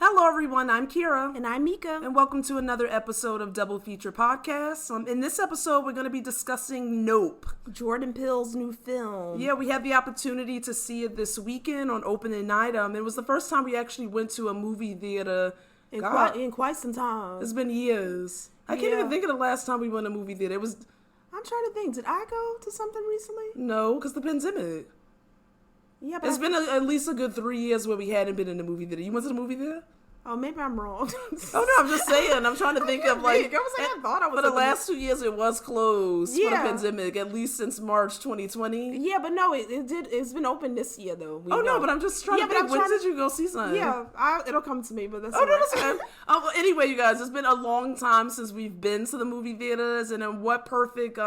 Hello, everyone. I'm Kira. And I'm Mika. And welcome to another episode of Double Feature Podcast. In this episode, we're going to be discussing Nope. Jordan Peele's new film. Yeah, we had the opportunity to see it this weekend on opening night. It was the first time we actually went to a movie theater. In quite some time. It's been years. I can't even think of the last time we went to a movie theater. I'm trying to think. Did I go to something recently? No, because the pandemic. Yeah, but it's been at least a good 3 years where we hadn't been in the movie theater. You went to the movie theater? Oh, maybe I'm wrong. Oh, no, I'm just saying. I'm trying to think of, like... I thought I was... For the last 2 years, it was closed for the pandemic, at least since March 2020. Yeah, but no, it's been open this year, though. No, but I'm just trying to think. When did you go see something? Yeah, it'll come to me, but that's... Oh, no, that's fine. Well, anyway, you guys, it's been a long time since we've been to the movie theaters, and then what perfect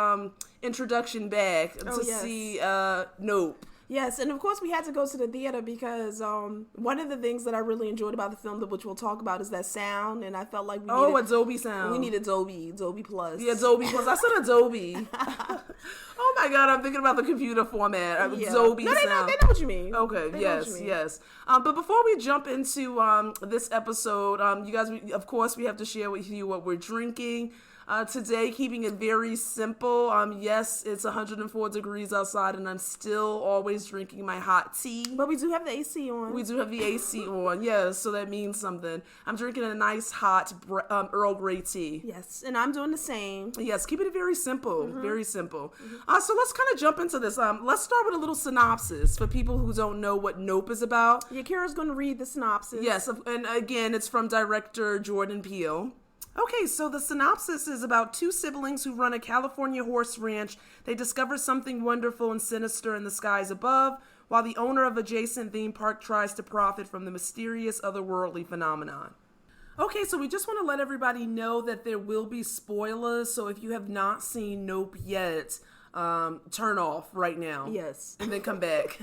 introduction back to see Nope. Yes, and of course we had to go to the theater because one of the things that I really enjoyed about the film, which we'll talk about, is that sound, and I felt like we needed... a Dolby sound. We needed Dolby Plus. Yeah, Dolby Plus. I said Adobe. Oh my God, I'm thinking about the computer format. Dolby sound. They know what you mean. Okay, yes. But before we jump into this episode, you guys, of course, we have to share with you what we're drinking. Today, keeping it very simple. Yes, it's 104 degrees outside, and I'm still always drinking my hot tea. But we do have the AC on. We do have the AC on, yes, so that means something. I'm drinking a nice hot Earl Grey tea. Yes, and I'm doing the same. Yes, keeping it very simple, very simple. So let's kind of jump into this. Let's start with a little synopsis for people who don't know what Nope is about. Yeah, Kira's going to read the synopsis. Yes, and again, it's from director Jordan Peele. Okay, so the synopsis is about two siblings who run a California horse ranch. They discover something wonderful and sinister in the skies above, while the owner of adjacent theme park tries to profit from the mysterious otherworldly phenomenon. Okay, so we just want to let everybody know that there will be spoilers, so if you have not seen Nope yet, turn off right now. Yes. And then come back.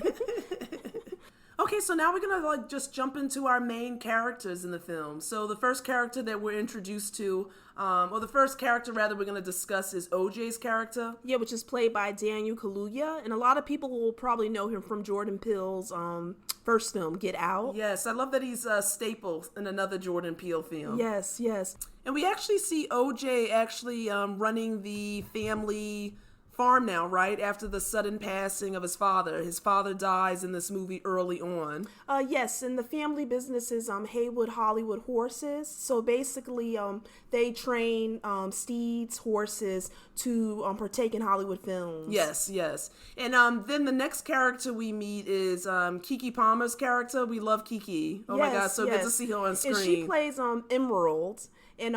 Okay, so now we're going to just jump into our main characters in the film. So the first character that we're introduced to, the first character rather we're going to discuss is OJ's character. Yeah, which is played by Daniel Kaluuya, and a lot of people will probably know him from Jordan Peele's first film, Get Out. Yes, I love that he's a staple in another Jordan Peele film. Yes. And we actually see OJ actually running the family farm now, right? After the sudden passing of his father. His father dies in this movie early on. Yes, and the family business is Haywood Hollywood Horses. So basically, they train steeds, horses to partake in Hollywood films. Yes. And then the next character we meet is Keke Palmer's character. We love Keke. Oh my God, so good to see her on screen. And she plays Emerald. And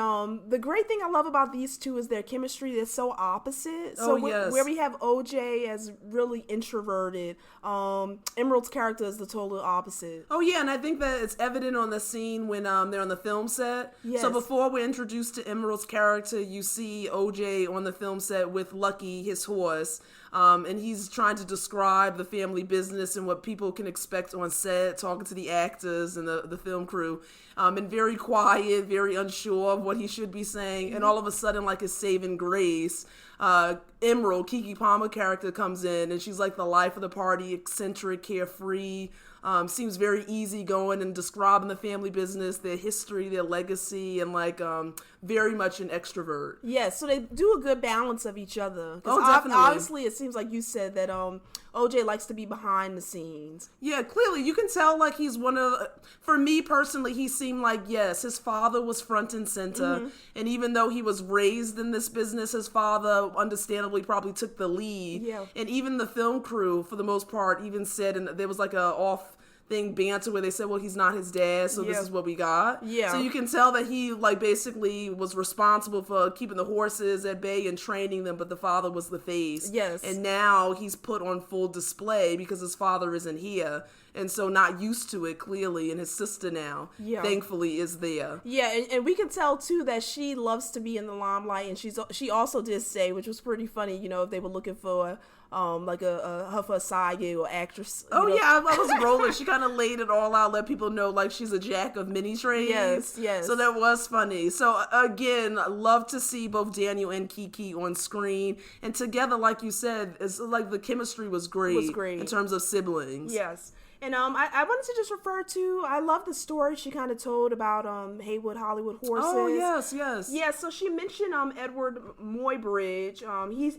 the great thing I love about these two is their chemistry. They're so opposite. So where we have OJ as really introverted, Emerald's character is the total opposite. Oh yeah, and I think that it's evident on the scene when they're on the film set. Yes. So before we're introduced to Emerald's character, you see OJ on the film set with Lucky, his horse. And he's trying to describe the family business and what people can expect on set, talking to the actors and the film crew, and very quiet, very unsure of what he should be saying. And all of a sudden, like his saving grace, Emerald, Keke Palmer character comes in, and she's like the life of the party, eccentric, carefree, seems very easygoing and describing the family business, their history, their legacy, and very much an extrovert. Yes, so they do a good balance of each other. Oh, definitely. Obviously, it seems like you said that OJ likes to be behind the scenes. Yeah, clearly you can tell he's for me personally, he seemed like, yes, his father was front and center. And even though he was raised in this business, his father understandably probably took the lead. Yeah. And even the film crew, for the most part, even said, and there was a off thing banter where they said, well, he's not his dad, so this is what we got. Yeah. So you can tell that he basically was responsible for keeping the horses at bay and training them, but the father was the face. Yes. And now he's put on full display because his father isn't here. And so not used to it, clearly, and his sister now, thankfully, is there. Yeah, and we can tell, too, that she loves to be in the limelight, and she also did say, which was pretty funny, if they were looking for her for a side gig or actress. Oh, yeah, I was rolling. She kind of laid it all out, let people know, she's a jack of many trades. Yes. So that was funny. So, again, love to see both Daniel and Keke on screen. And together, like you said, it's the chemistry was great. In terms of siblings. Yes. And I wanted to just refer to, I love the story she kind of told about Haywood Hollywood Horses. Oh, yes. Yeah, so she mentioned Edward Muybridge.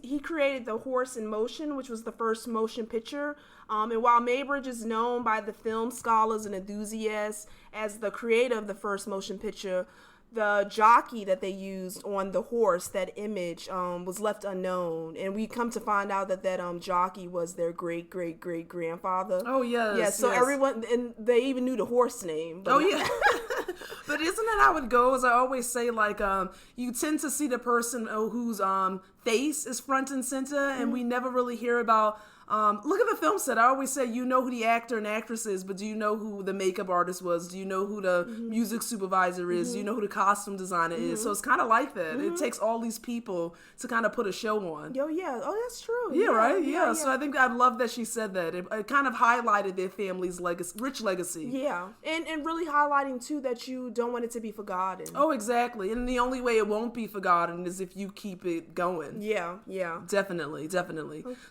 He created The Horse in Motion, which was the first motion picture. And while Muybridge is known by the film scholars and enthusiasts as the creator of the first motion picture, the jockey that they used on the horse, that image, was left unknown, and we come to find out that jockey was their great grandfather. Oh yes, yeah. So everyone, and they even knew the horse name. Oh yeah. But isn't that how it goes? I always say, like, you tend to see the person whose face is front and center, and we never really hear about. Look at the film set. I always say, you know who the actor and actress is, but do you know who the makeup artist was? Do you know who the music supervisor is? Do you know who the costume designer is? So it's kind of like that. It takes all these people to kind of put a show on. Yo, yeah. Oh, that's true. Yeah, right? Yeah. So I think I love that she said that. It kind of highlighted their family's rich legacy. Yeah. And really highlighting, too, that you don't want it to be forgotten. Oh, exactly. And the only way it won't be forgotten is if you keep it going. Yeah. Definitely.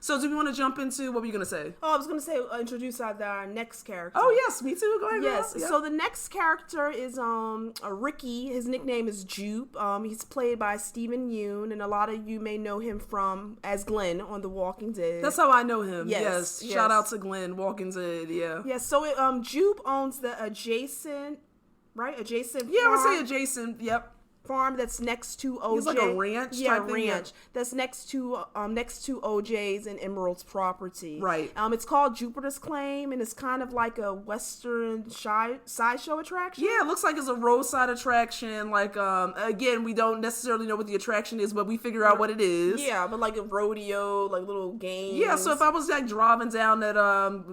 So do we want to jump into, what were you going to say? Oh, I was going to say, introduce our next character. Oh, yes, me too. Go ahead. Yes, girl. Yeah. So the next character is Ricky. His nickname is Jupe. He's played by Stephen Yeun, and a lot of you may know him as Glenn on The Walking Dead. That's how I know him. Yes. Shout out to Glenn, Walking Dead, yeah. Yeah, so Jupe owns the adjacent farm. Yeah, I would say adjacent, yep. Farm that's next to OJ. It's like a ranch. Yeah, ranch. Yeah. That's next to OJ's and Emerald's property. Right. It's called Jupiter's Claim, and it's kind of like a Western sideshow attraction. Yeah, it looks like it's a roadside attraction. Like, again, we don't necessarily know what the attraction is, but we figure out what it is. Yeah, but like a rodeo, like little games. Yeah, so if I was like driving down that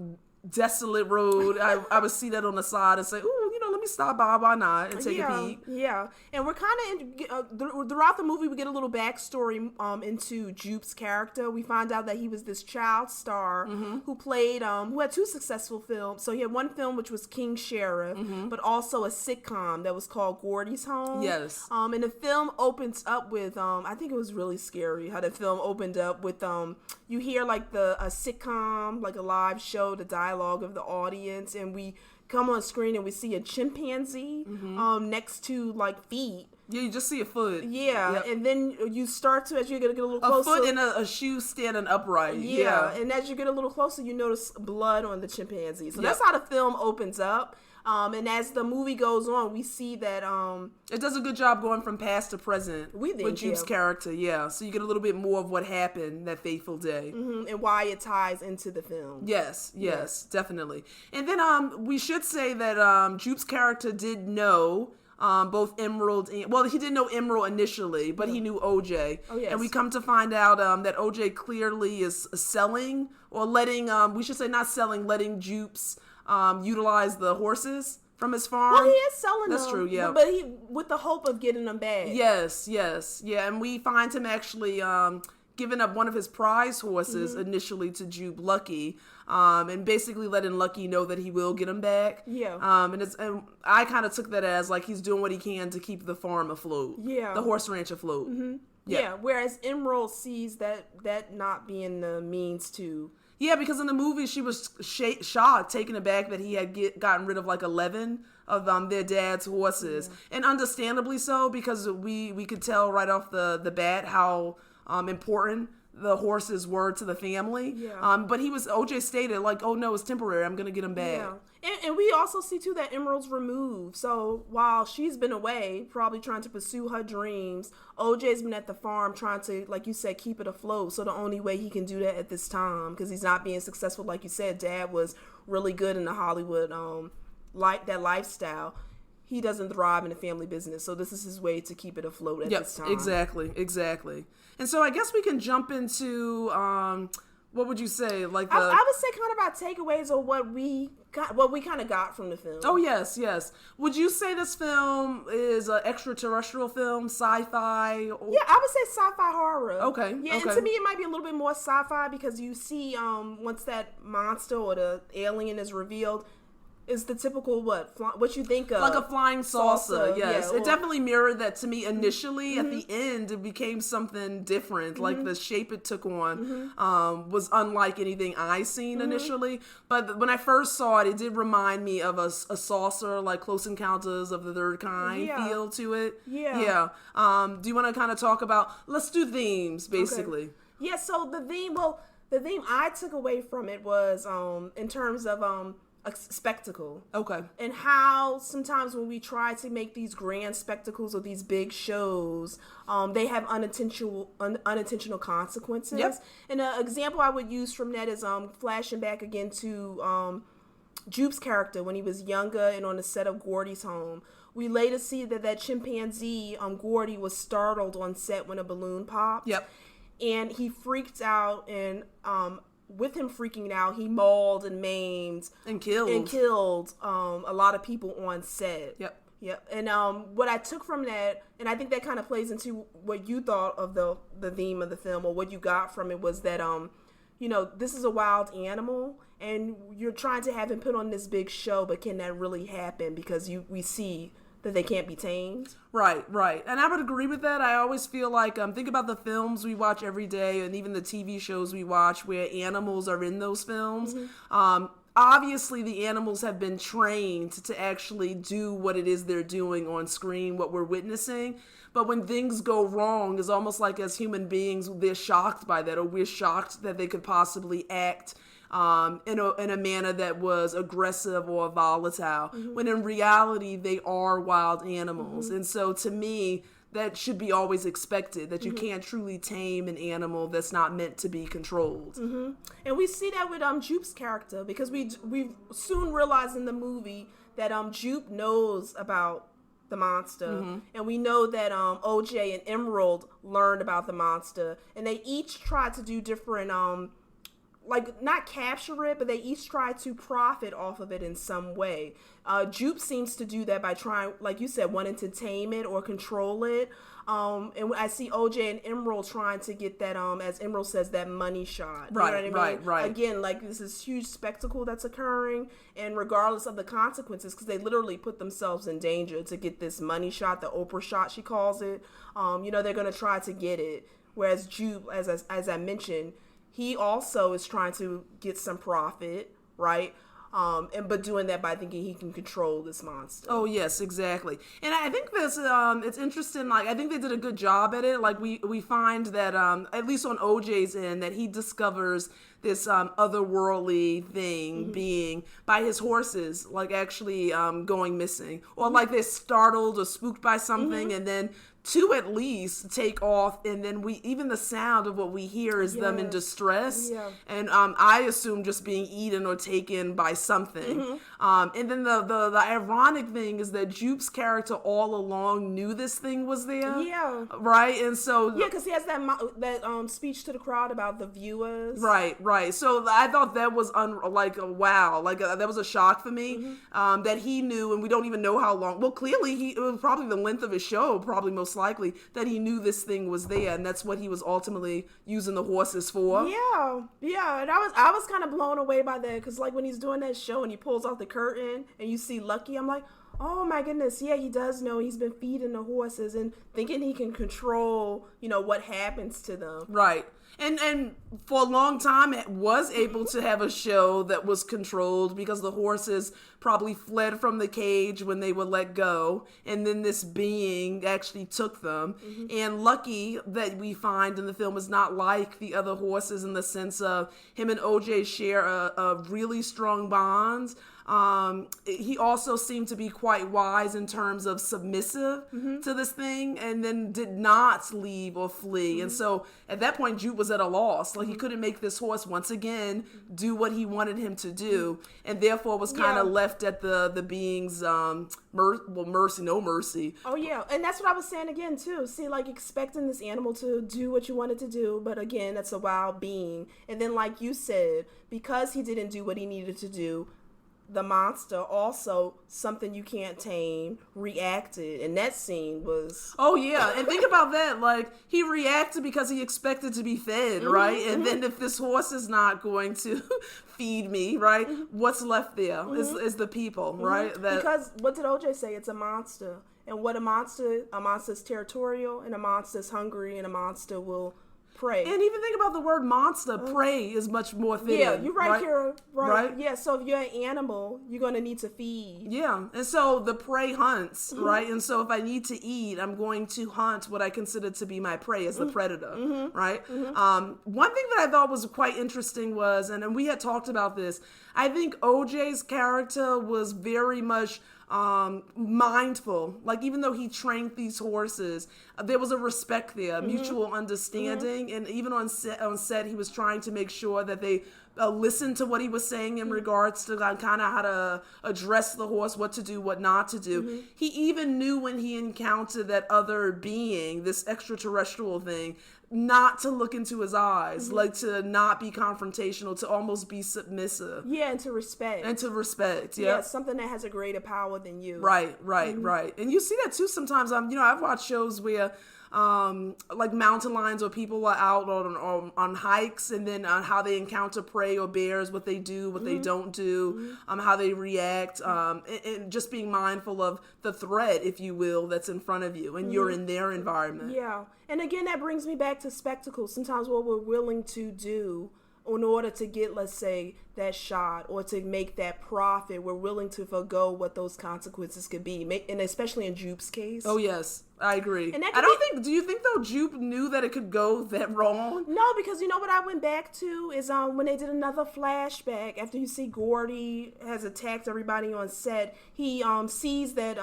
desolate road, I would see that on the side and say, ooh, let me stop by, why not, and take a peek. Yeah, and we're kind of, throughout the movie, we get a little backstory into Jupe's character. We find out that he was this child star who had two successful films. So he had one film, which was King Sheriff, but also a sitcom that was called Gordy's Home. Yes. And the film opens up with, I think it was really scary how the film opened up with, you hear like a sitcom, like a live show, the dialogue of the audience, and we come on screen and we see a chimpanzee next to like feet. Yeah, you just see a foot. Yeah, yep. And then you start to, as you get a little closer, a foot and a shoe standing upright. Yeah, and as you get a little closer, you notice blood on the chimpanzee. So that's how the film opens up. And as the movie goes on, we see that it does a good job going from past to present with Jupe's character. Yeah, so you get a little bit more of what happened that fateful day and why it ties into the film. Yes, definitely. And then we should say that Jupe's character did know both Emerald and, well, he didn't know Emerald initially, but he knew OJ. Oh, yes. And we come to find out that OJ clearly is selling, or letting, we should say not selling, letting Jupe's utilize the horses from his farm. Well, he is selling them. That's true, yeah. But he, with the hope of getting them back. Yes. Yeah, and we find him actually giving up one of his prize horses initially to Jupe, Lucky, and basically letting Lucky know that he will get him back. Yeah. And I kind of took that as like he's doing what he can to keep the farm afloat. Yeah. The horse ranch afloat. Mm-hmm. Yeah. Whereas Emerald sees that not being the means to. Yeah, because in the movie she was shocked, taken aback that he had gotten rid of like 11 of their dad's horses, and understandably so, because we could tell right off the bat how important the horses were to the family. Yeah. But OJ stated like, oh no, it's temporary. I'm gonna get him back. Yeah. And we also see too that Emerald's removed. So while she's been away, probably trying to pursue her dreams, OJ's been at the farm trying to, like you said, keep it afloat. So the only way he can do that at this time, because he's not being successful, like you said, Dad was really good in the Hollywood that lifestyle. He doesn't thrive in the family business, so this is his way to keep it afloat at this time. Exactly. And so I guess we can jump into what would you say? Like I would say kind of our takeaways or what we kind of got from the film. Oh yes. Would you say this film is an extraterrestrial film, sci-fi? Yeah, I would say sci-fi horror. Okay. Yeah, and to me it might be a little bit more sci-fi because you see once that monster or the alien is revealed, is the typical what you think of, like a flying salsa. Yes, yeah, it definitely mirrored that to me initially. At the end, it became something different. Like the shape it took on was unlike anything I seen initially. But when I first saw it, it did remind me of a saucer, like Close Encounters of the Third Kind feel to it. Yeah. Do you want to kind of talk about? Let's do themes, basically. Okay. Yeah. So the theme I took away from it was in terms of a spectacle. Okay. And how sometimes when we try to make these grand spectacles or these big shows, they have unintentional consequences. Yep. And an example I would use from that is flashing back again to Jupe's character when he was younger and on the set of Gordy's home. We later see that chimpanzee, Gordy, was startled on set when a balloon popped. Yep. And he freaked out, and with him freaking out, he mauled and maimed and killed a lot of people on set. Yep. Yep. And what I took from that, and I think that kind of plays into what you thought of the theme of the film, or what you got from it, was that this is a wild animal, and you're trying to have him put on this big show, but can that really happen? Because we see that they can't be tamed. Right. And I would agree with that. I always feel like, think about the films we watch every day, and even the TV shows we watch where animals are in those films. Obviously, the animals have been trained to actually do what it is they're doing on screen, what we're witnessing. But when things go wrong, it's almost like as human beings, they're shocked by that, or we're shocked that they could possibly act in a manner that was aggressive or volatile, when in reality they are wild animals. And so to me, that should be always expected, that you can't truly tame an animal that's not meant to be controlled. And we see that with Jupe's character, because we soon realize in the movie that Jupe knows about the monster, and we know that OJ and Emerald learned about the monster, and they each tried to do different like not capture it, but they each try to profit off of it in some way. Jupe seems to do that by trying, like you said, wanting to tame it or control it. And I see OJ and Emerald trying to get that, as Emerald says, that money shot. You know what I mean? Right. Again, like this is huge spectacle that's occurring, and regardless of the consequences, because they literally put themselves in danger to get this money shot, the Oprah shot, she calls it. They're going to try to get it. Whereas Jupe, as I mentioned, he also is trying to get some profit, right? But doing that by thinking he can control this monster. Oh yes, exactly. And I think this it's interesting. Like I think they did a good job at it. Like we find that at least on OJ's end, that he discovers this otherworldly thing being by his horses, like actually going missing, or like they're startled or spooked by something, and then two at least take off, and then even the sound of what we hear is them in distress, and I assume just being eaten or taken by something. And then the ironic thing is that Jupe's character all along knew this thing was there. Right? And so because he has that speech to the crowd about the viewers. Right. So I thought that was wow, that was a shock for me, that he knew, and we don't even know how long. Well, clearly it was probably the length of his show, probably most likely, that he knew this thing was there, and that's what he was ultimately using the horses for. And I was kind of blown away by that, because like when he's doing that show and he pulls off the curtain and you see Lucky, I'm like, oh my goodness, he does know he's been feeding the horses and thinking he can control, what happens to them. Right. And for a long time, it was able to have a show that was controlled because the horses probably fled from the cage when they were let go, and then this being actually took them. And Lucky, that we find in the film, is not like the other horses in the sense of him and OJ share a really strong bond. He also seemed to be quite wise in terms of submissive to this thing, and then did not leave or flee. And so at that point, Jupe was at a loss. Like he couldn't make this horse once again do what he wanted him to do, and therefore was kind of left at the being's mercy, no mercy. Oh yeah, and that's what I was saying again too. See, like expecting this animal to do what you wanted to do, but again, that's a wild being. And then, like you said, because he didn't do what he needed to do, the monster, also something you can't tame, reacted, and that scene was... Oh yeah, and think about that, like, he reacted because he expected to be fed, right? And then if this horse is not going to feed me, right, what's left there is the people, right? Because what did OJ say? It's a monster. And what a monster's territorial, and a monster's hungry, and a monster will prey. And even think about the word monster. Prey is much more fitting. Yeah, you're right, here. Right. Yeah, so if you're an animal, you're going to need to feed. Yeah, and so the prey hunts, right? And so if I need to eat, I'm going to hunt what I consider to be my prey as the predator, right? One thing that I thought was quite interesting was, and we had talked about this, I think OJ's character was very much mindful. Like, even though he trained these horses, there was a respect there, mutual understanding, and even on set he was trying to make sure that they listened to what he was saying in regards to kind of how to address the horse, what to do, what not to do. He even knew when he encountered that other being, this extraterrestrial thing, not to look into his eyes, like to not be confrontational, to almost be submissive. Yeah, and to respect. Yeah, something that has a greater power than you. Right. And you see that too sometimes. I've watched shows where like mountain lions or people are out on hikes, and then how they encounter prey or bears, what they do, what they don't do, how they react, and just being mindful of the threat, if you will, that's in front of you, and you're in their environment. Yeah, and again, that brings me back to spectacles. Sometimes what we're willing to do in order to get, let's say, that shot or to make that profit, we're willing to forgo what those consequences could be, and especially in Jupe's case. Oh yes, I agree. And do you think though Jupe knew that it could go that wrong? No, because you know what I went back to is when they did another flashback after you see Gordy has attacked everybody on set. He sees that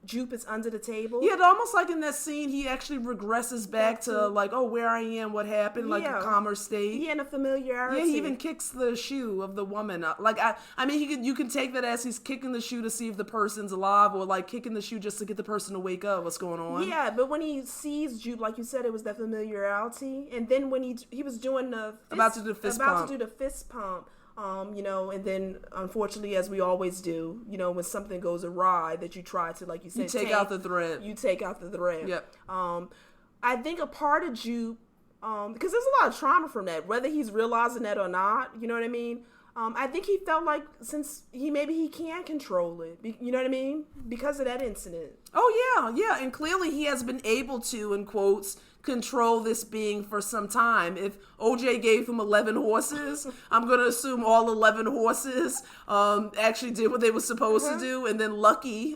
Jupe is under the table. Yeah, almost like in that scene, he actually regresses back to like, oh, where I am, what happened, like a calmer state. Yeah, and a familiarity. Yeah, he even kicks the shoe of the woman. Like I mean, you can take that as he's kicking the shoe to see if the person's alive, or like kicking the shoe just to get the person to wake up. What's going on? Yeah, but when he sees Jupe, like you said, it was that familiarity. And then when he was doing about to do the fist pump, and then unfortunately, as we always do, when something goes awry, that you try to, like you said, you take out the thread. Yep. I think a part of Jupe, because there's a lot of trauma from that, whether he's realizing that or not, you know what I mean? I think he felt like since he can control it, you know what I mean? Because of that incident. Oh, yeah. And clearly he has been able to, in quotes, control this being for some time. If OJ gave him 11 horses, I'm going to assume all 11 horses actually did what they were supposed to do. And then Lucky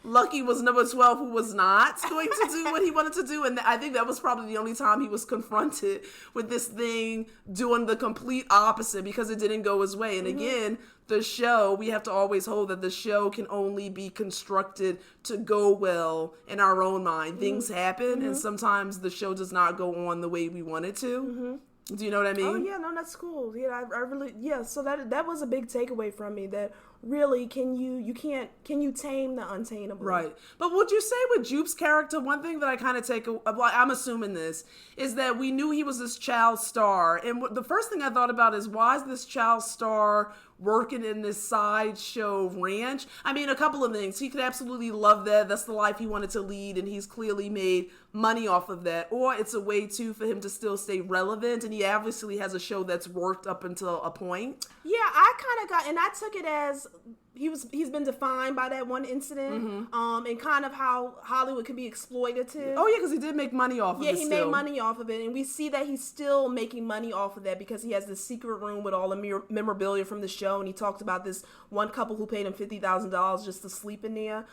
was number 12, who was not going to do what he wanted to do. And I think that was probably the only time he was confronted with this thing doing the complete opposite, because it didn't go his way. And again, the show, we have to always hold that the show can only be constructed to go well in our own mind. Things happen, and sometimes the show does not go on the way we want it to. Do you know what I mean? Oh yeah, no, that's cool. Yeah, I really, yeah. So that was a big takeaway from me. That really, can you tame the untamable? Right. But would you say with Jupe's character, one thing that I kind of take, I'm assuming this, is that we knew he was this child star, and the first thing I thought about is, why is this child star working in this sideshow ranch? I mean, a couple of things. He could absolutely love that. That's the life he wanted to lead, and he's clearly made money off of that. Or it's a way, too, for him to still stay relevant, and he obviously has a show that's worked up until a point. Yeah, I kind of got, and I took it as he's been defined by that one incident, and kind of how Hollywood can be exploitative. Oh yeah, because he did make money off of it. Yeah, he made money off of it, and we see that he's still making money off of that because he has this secret room with all the memorabilia from the show, and he talked about this one couple who paid him $50,000 just to sleep in there.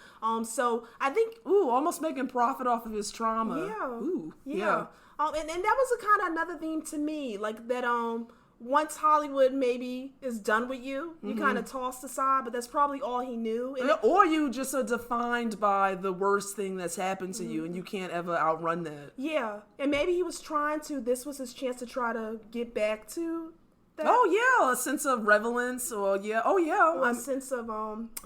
So I think, almost making profit off of his trauma. Yeah. And that was a kind of another theme to me, like that. Once Hollywood maybe is done with you, you kind of tossed aside, but that's probably all he knew. Or you just are defined by the worst thing that's happened to you, and you can't ever outrun that. Yeah, and maybe he was this was his chance to try to get back to that? Oh yeah, a sense of relevance, or a sense of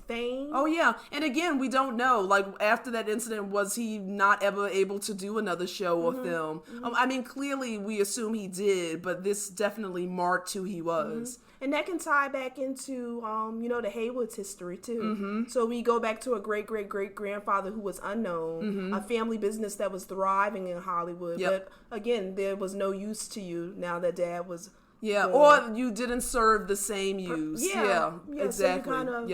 fame. Oh yeah, and again, we don't know. Like after that incident, was he not ever able to do another show or film? I mean, clearly we assume he did, but this definitely marked who he was. And that can tie back into, the Haywood's history, too. So we go back to a great-great-great-grandfather who was unknown, a family business that was thriving in Hollywood. But, again, there was no use to you now that Dad was gone. Or you didn't serve the same use. Yeah, exactly. So you kind of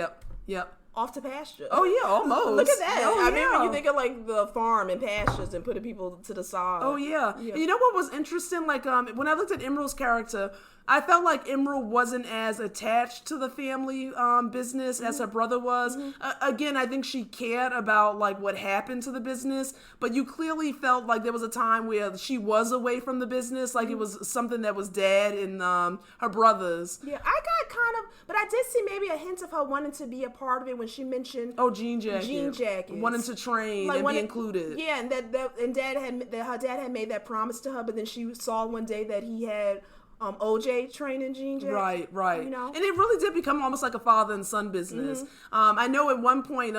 yep. Off to pasture. Oh, yeah, almost. Look at that. Oh, I mean, when you think of, like, the farm and pastures and putting people to the side. Oh, yeah. And you know what was interesting? Like, when I looked at Emerald's character, I felt like Emerald wasn't as attached to the family business as her brother was. Again, I think she cared about like what happened to the business, but you clearly felt like there was a time where she was away from the business, like it was something that was Dad and her brothers. Yeah, I got kind of, but I did see maybe a hint of her wanting to be a part of it when she mentioned jean jacket, wanting to train and be included. Yeah, and her dad had made that promise to her, but then she saw one day that he had OJ training Jean Jack. Right. You know? And it really did become almost like a father and son business. I know at one point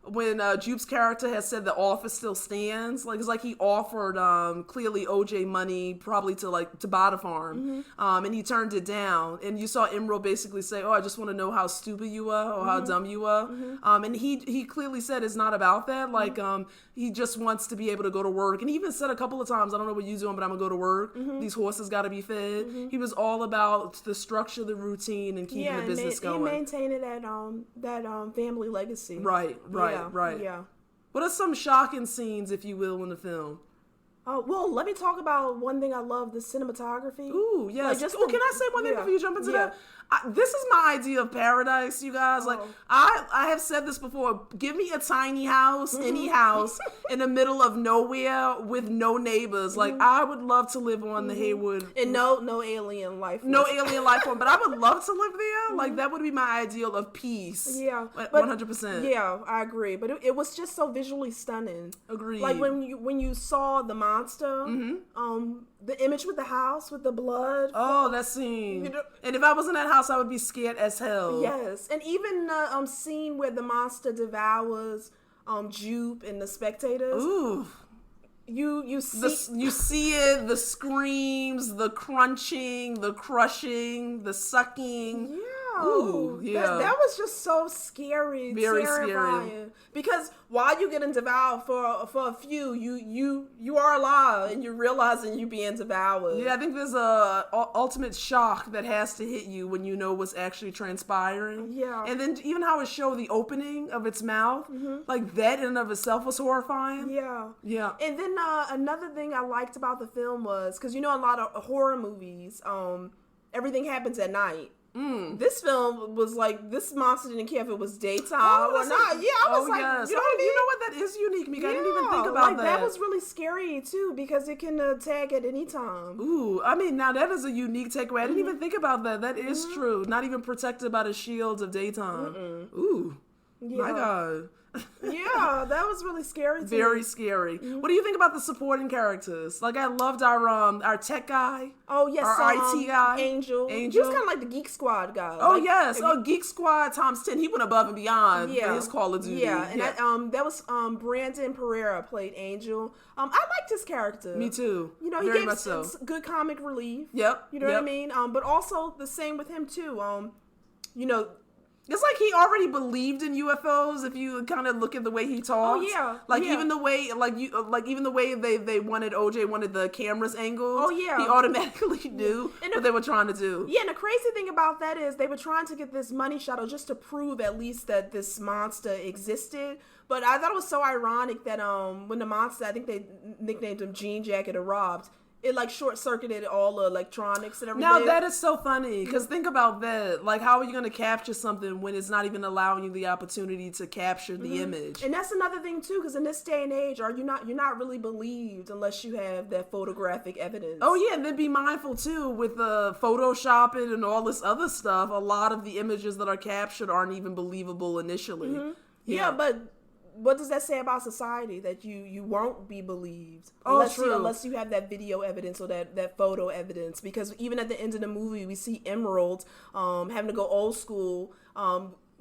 when Jupe's character has said the offer still stands, like it's like he offered clearly OJ money probably to buy the farm, and he turned it down. And you saw Emerald basically say, "Oh, I just want to know how stupid you are or how dumb you are," and he clearly said it's not about that. Like he just wants to be able to go to work, and he even said a couple of times, "I don't know what you're doing, but I'm gonna go to work. These horses got to be fed." He was all about the structure, the routine, and keeping the business going. He maintained that family legacy. Right. Yeah. What are some shocking scenes, if you will, in the film? Well, let me talk about one thing I love, the cinematography. Ooh, yes. Can I say one thing before you jump into that? This is my idea of paradise, you guys. Like, I have said this before. Give me a tiny house, any house, in the middle of nowhere with no neighbors. Like, I would love to live on the Haywood. And no alien life form. No alien life form, but I would love to live there. Like, that would be my ideal of peace. Yeah. 100%. Yeah, I agree. But it was just so visually stunning. Agreed. Like, when you saw the monster, the image with the house, with the blood. Oh, that scene. You know, and if I was in that house, I would be scared as hell. Yes. And even the scene where the monster devours Jupe and the spectators. Ooh. You see it, the screams, the crunching, the crushing, the sucking. Yeah. Ooh, yeah. That was just so scary. Very terrifying. Scary. Because while you're getting devoured for a few, you are alive and you're realizing you're being devoured. Yeah, I think there's a ultimate shock that has to hit you when you know what's actually transpiring. Yeah. And then even how it showed the opening of its mouth, like that in and of itself was horrifying. Yeah. And then another thing I liked about the film was, because a lot of horror movies, everything happens at night. This film was like, this monster didn't care if it was daytime or not. Yeah, I was like, yes. you know what I mean? You know what? That is unique, Mika. I didn't even think about that. That was really scary too, because it can attack at any time. Ooh, I mean, now that is a unique takeaway. I didn't even think about that. That is true. Not even protected by the shields of daytime. Ooh, my God. Yeah, that was really scary too. Very scary. What do you think about the supporting characters? Like, I loved our tech guy. Oh yes, our IT guy, Angel. He was kind of like the Geek Squad guy. Oh yes, Geek Squad times 10. He went above and beyond for his Call of Duty. Yeah, and that was Brandon Pereira played Angel. I liked his character. Me too. He very gave good comic relief. Yep. You know what I mean? But also the same with him too. It's like he already believed in UFOs. If you kind of look at the way he talked, even the way, even the way they wanted the cameras angled. He automatically knew what they were trying to do. Yeah, and the crazy thing about that is they were trying to get this money shuttle just to prove at least that this monster existed. But I thought it was so ironic that when the monster, I think they nicknamed him Jean Jacket, arrived, it short-circuited all the electronics and everything. Now that is so funny, because think about that. Like, how are you going to capture something when it's not even allowing you the opportunity to capture the image? And that's another thing too, because in this day and age, you're not really believed unless you have that photographic evidence. Oh yeah, and then be mindful too with the photoshopping and all this other stuff. A lot of the images that are captured aren't even believable initially. Yeah, but what does that say about society? That you won't be believed unless you have that video evidence or that photo evidence. Because even at the end of the movie, we see Emerald having to go old school.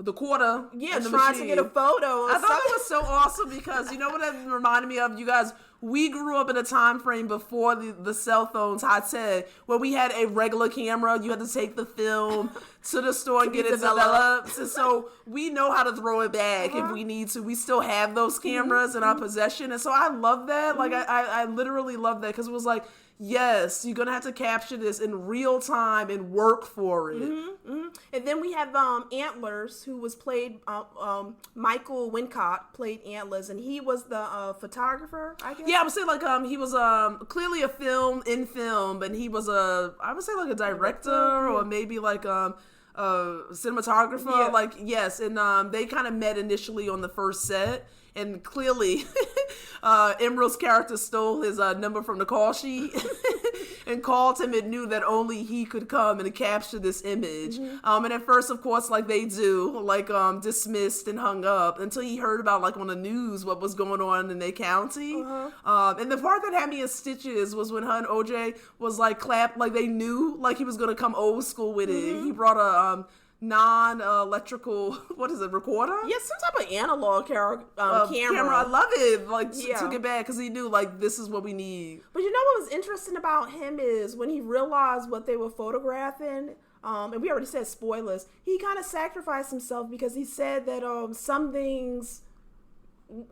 The quarter. Yeah, trying to get a photo. I thought it was so awesome because you know what it reminded me of? You guys, we grew up in a time frame before the cell phones, high tech, where we had a regular camera. You had to take the film to the store and get it developed. And so we know how to throw it back if we need to. We still have those cameras in our possession. And so I love that. Like, I literally love that because it was like, yes, you're going to have to capture this in real time and work for it. And then we have Antlers, who was played, Michael Wincott played Antlers, and he was the photographer, I guess? Yeah, I would say like he was clearly a in film, but he was I would say like a director or maybe like cinematographer. Yeah. Like, yes, and they kind of met initially on the first set. And clearly, Emerald's character stole his number from the call sheet and called him and knew that only he could come and capture this image. And at first, of course, like they do, like dismissed and hung up until he heard about like on the news what was going on in their county. And the part that had me in stitches was when her and OJ was like clapped, like they knew like he was going to come old school with it. He brought a non-electrical, what is it, recorder? Yeah, some type of analog camera. I love it. Like, took it back because he knew, like, this is what we need. But you know what was interesting about him is when he realized what they were photographing, and we already said spoilers, he kind of sacrificed himself because he said that some things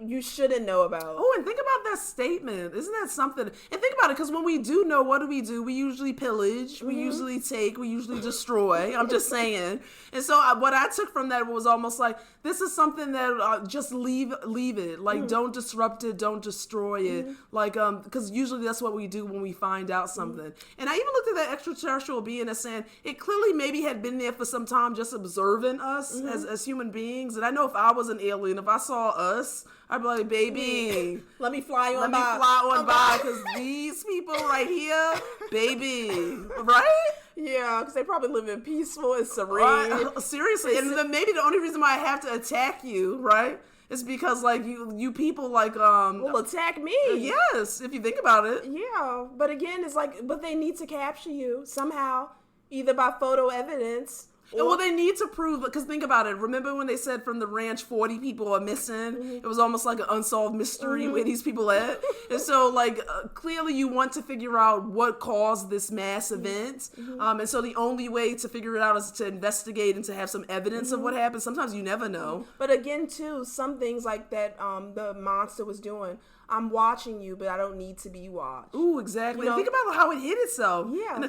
you shouldn't know about. Oh, and think about that statement. Isn't that something? And think about it, because when we do know, what do? We usually pillage, we usually take, we usually destroy. I'm just saying. And so what I took from that was almost like, this is something that just leave it. Like, don't disrupt it, don't destroy it. Like, because usually that's what we do when we find out something. And I even looked at that extraterrestrial being as saying, it clearly maybe had been there for some time just observing us as human beings. And I know if I was an alien, if I saw us, I'd be like, baby, let me fly on by, because these people right here, baby, right? Yeah, because they probably live in peaceful and serene. Seriously, and then maybe the only reason why I have to attack you, right, is because like you people like will attack me. Yes, if you think about it. Yeah, but again, it's like, but they need to capture you somehow, either by photo evidence. Well, they need to prove, because think about it. Remember when they said from the ranch 40 people are missing? It was almost like an unsolved mystery where these people at. And so, like, clearly you want to figure out what caused this mass event. And so the only way to figure it out is to investigate and to have some evidence of what happened. Sometimes you never know. But again, too, some things like that the monster was doing. I'm watching you, but I don't need to be watched. Ooh, exactly. You know? Think about how it hid itself. Yeah.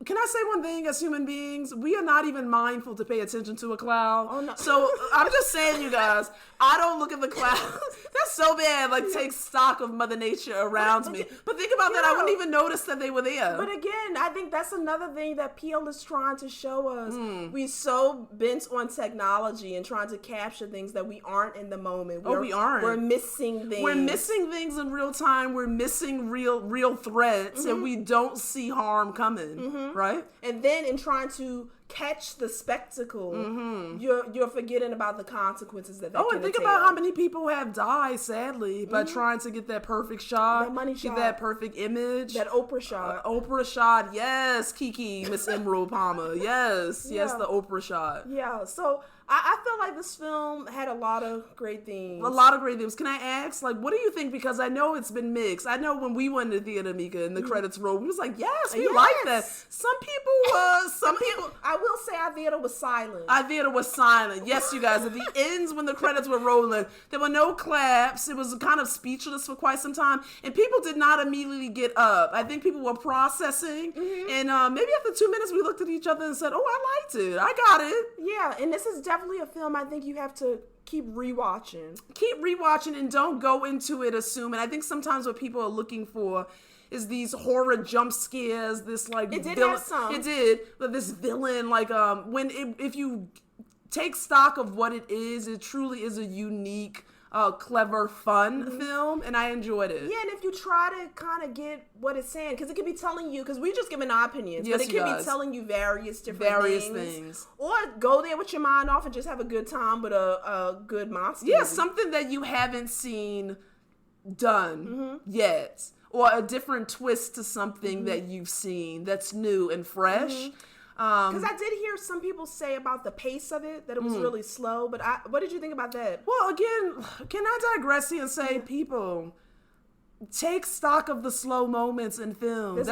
Can I say one thing? As human beings, we are not even mindful to pay attention to a cloud. Oh, no. So I'm just saying, you guys, I don't look at the clouds. That's so bad. Like, take stock of Mother Nature around me. But think about that. I wouldn't even notice that they were there. But again, I think that's another thing that Peele is trying to show us. We're so bent on technology and trying to capture things that we aren't in the moment. We aren't. We're missing things. We're missing things in real time. We're missing real threats, and we don't see harm coming. Right? And then in trying to catch the spectacle, you're forgetting about the consequences that and think about how many people have died, sadly, by trying to get that perfect shot, that money shot, get that perfect image, that Oprah shot. Oprah shot, yes, Kiki, Miss Emerald Palmer, yes, the Oprah shot. Yeah, so I feel like this film had a lot of great themes. A lot of great themes. Can I ask, like, what do you think? Because I know it's been mixed. I know when we went to the theater, Mika, and the credits rolled, we was like, yes, we like that. Some people. I will say our theater was silent. Our theater was silent. Yes, you guys. At the ends, when the credits were rolling, there were no claps. It was kind of speechless for quite some time, and people did not immediately get up. I think people were processing, and maybe after 2 minutes, we looked at each other and said, "Oh, I liked it. I got it." Yeah, and this is definitely a film I think you have to keep rewatching. Keep rewatching and don't go into it assuming. I think sometimes what people are looking for is these horror jump scares, this like it did villain. Have some. It did, but this villain, like if you take stock of what it is, it truly is a unique clever, fun film, and I enjoyed it. Yeah, and if you try to kind of get what it's saying, because it could be telling you, because we just giving our opinions, but it could be telling you various different things. Or go there with your mind off and just have a good time with a good monster movie. Something that you haven't seen done yet, or a different twist to something that you've seen that's new and fresh. Because I did hear some people say about the pace of it, that it was really slow, but what did you think about that? Well, again, can I digress here and say, people, take stock of the slow moments in film. There's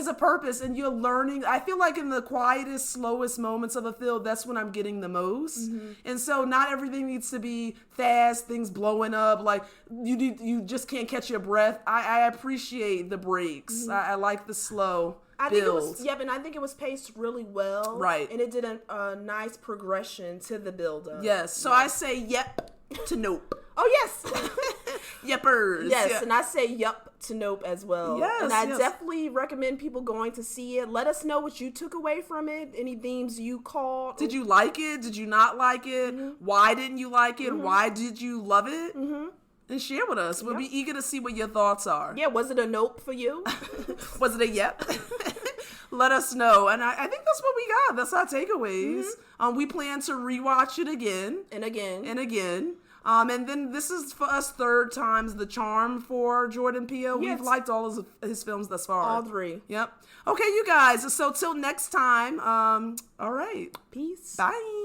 a purpose, and you're learning. I feel like in the quietest, slowest moments of a film, that's when I'm getting the most. And so not everything needs to be fast, things blowing up, like you just can't catch your breath. I appreciate the breaks. I like the slow build. And I think it was paced really well. Right. And it did a nice progression to the build-up. Yes. So I say yep to nope. Oh, yes. Yeppers. Yes, and I say yup to nope as well. Yes, and I definitely recommend people going to see it. Let us know what you took away from it. Any themes you caught. Did you like it? Did you not like it? Why didn't you like it? Why did you love it? And share with us. We'll be eager to see what your thoughts are. Yeah, was it a nope for you? Was it a yep? Let us know. And I think that's what we got. That's our takeaways. We plan to rewatch it again. And again. And again. And then this is for us third time's the charm for Jordan Peele. Yes. We've liked all of his films thus far. All three. Yep. Okay, you guys. So till next time. All right. Peace. Bye.